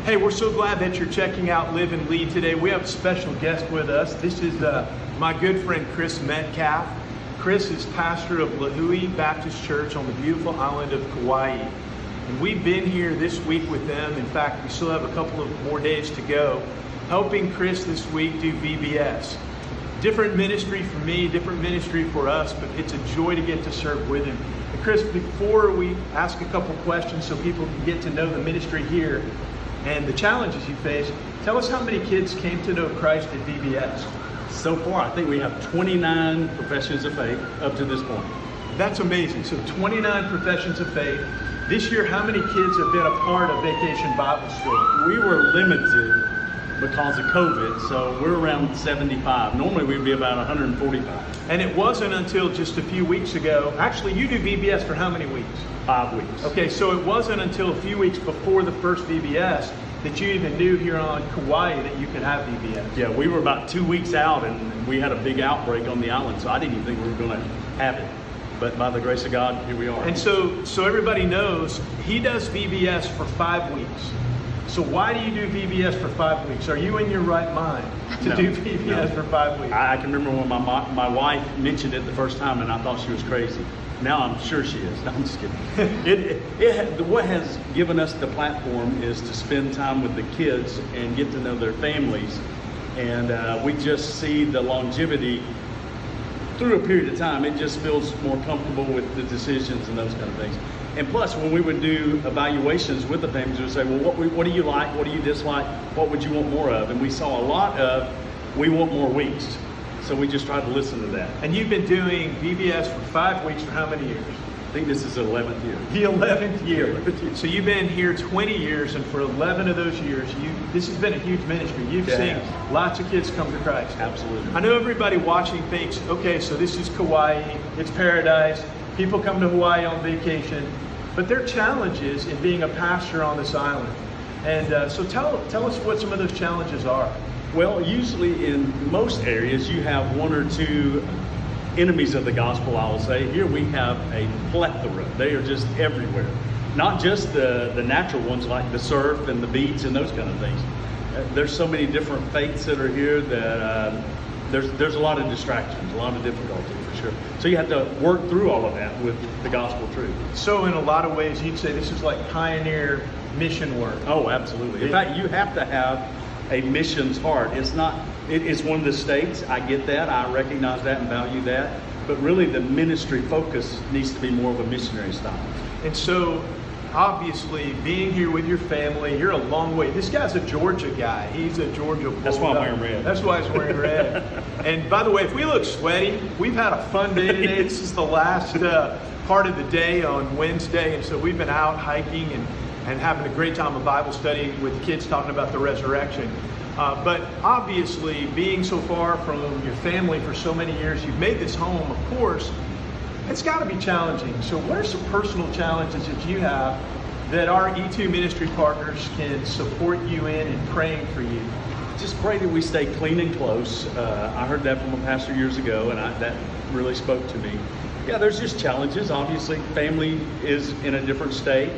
Hey, we're so glad that you're checking out Live and Lead today. We have a special guest with us. This is my good friend Chris Metcalf. Chris is pastor of Lihue Baptist Church on the beautiful island of Kauai. And we've been here this week with them. In fact, we still have a couple of more days to go, helping Chris this week do VBS. Different ministry for me, different ministry for us, but it's a joy to get to serve with him. And Chris, before we ask a couple questions so people can get to know the ministry here and the challenges you face, tell us how many kids came to know Christ at VBS. So far, I think we have 29 professions of faith up to this point. That's amazing. So 29 professions of faith. This year, how many kids have been a part of Vacation Bible School? We were limited because of COVID, so we're around 75. Normally, we'd be about 145. And it wasn't until just a few weeks ago. Actually, you do VBS for how many weeks? 5 weeks. Okay, so it wasn't until a few weeks before the first VBS that you even knew here on Kauai that you could have VBS. Yeah, we were about 2 weeks out, and we had a big outbreak on the island, so I didn't even think we were going to have it. But by the grace of God, here we are. And so everybody knows he does VBS for 5 weeks. So why do you do VBS for 5 weeks? Are you in your right mind to do VBS for 5 weeks? I can remember when my wife mentioned it the first time, and I thought she was crazy. Now I'm sure she is. No, I'm just kidding. What has given us the platform is to spend time with the kids and get to know their families. And we just see the longevity through a period of time. It just feels more comfortable with the decisions and those kind of things. And plus, when we would do evaluations with the families, we would say, well, what do you like? What do you dislike? What would you want more of? And we saw a lot of, we want more weeks. So we just tried to listen to that. And you've been doing VBS for 5 weeks for how many years? I think this is the 11th year. The 11th year. So you've been here 20 years, and for 11 of those years, this has been a huge ministry. You've seen lots of kids come to Christ. Absolutely. I know everybody watching thinks, okay, so this is Kauai, it's paradise, people come to Hawaii on vacation, but there are challenges in being a pastor on this island. And so tell us what some of those challenges are. Well, usually in most areas, you have one or two enemies of the gospel, I will say. Here we have a plethora. They are just everywhere. Not just the natural ones like the surf and the beach and those kind of things. There's so many different faiths that are here that there's a lot of distractions, a lot of difficulty for sure. So you have to work through all of that with the gospel truth. So in a lot of ways, you'd say this is like pioneer mission work. Oh, absolutely. In fact, you have to have a missions heart. It's one of the states. I get that. I recognize that and value that. But really the ministry focus needs to be more of a missionary style. And so obviously being here with your family, you're a long way. This guy's a Georgia guy. He's a Georgia Bulldog. That's why I'm wearing red. That's why he's wearing red. And by the way, if we look sweaty, we've had a fun day today. This is the last part of the day on Wednesday. And so we've been out hiking and having a great time of Bible study with the kids talking about the resurrection. But obviously, being so far from your family for so many years, you've made this home, of course, it's got to be challenging. So what are some personal challenges that you have that our E2 ministry partners can support you in praying for you? Just pray that we stay clean and close. I heard that from a pastor years ago, and that really spoke to me. Yeah, there's just challenges. Obviously, family is in a different state.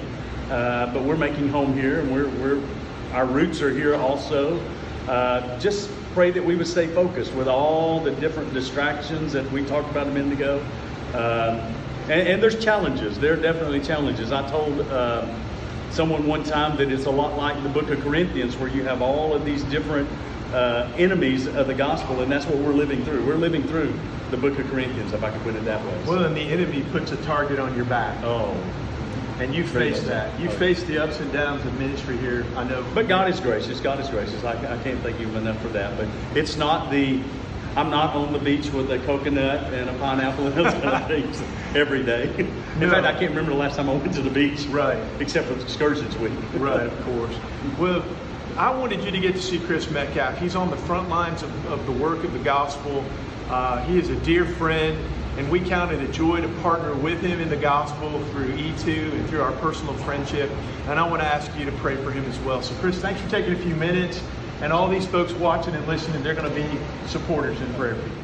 But we're making home here, and our roots are here also. Just pray that we would stay focused with all the different distractions that we talked about a minute ago. And there's challenges. There are definitely challenges. I told someone one time that it's a lot like the book of Corinthians, where you have all of these different enemies of the gospel, and that's what we're living through. We're living through the book of Corinthians, if I could put it that way. Well, and the enemy puts a target on your back. Oh. And you face that. You face the ups and downs of ministry here, I know. But God is gracious. God is gracious. I can't thank you enough for that. But it's not I'm not on the beach with a coconut and a pineapple and those kind of things every day. In fact, I can't remember the last time I went to the beach. Right. Except for the excursions week. Right, of course. Well, I wanted you to get to see Chris Metcalf. He's on the front lines of the work of the gospel. He is a dear friend. And we count it a joy to partner with him in the gospel through E2 and through our personal friendship. And I want to ask you to pray for him as well. So Chris, thanks for taking a few minutes. And all these folks watching and listening, they're going to be supporters in prayer for you.